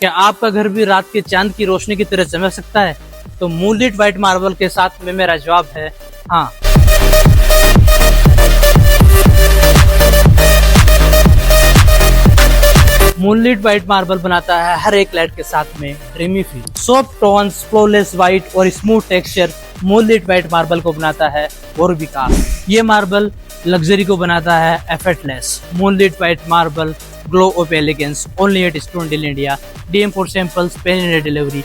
क्या आपका घर भी रात के चांद की रोशनी की तरह चमक सकता है? तो मूनलिट व्हाइट मार्बल के साथ में मेरा जवाब है हाँ। मूनलिट व्हाइट मार्बल बनाता है हर एक लाइट के साथ में dreamy feel. Soft tones, flawless white और smooth texture moonlit white marble को बनाता है और विकास। ये मार्बल लग्जरी को बनाता है effortless. Moonlit white marble glow of elegance only at stone deal India. DM for samples, pen in delivery।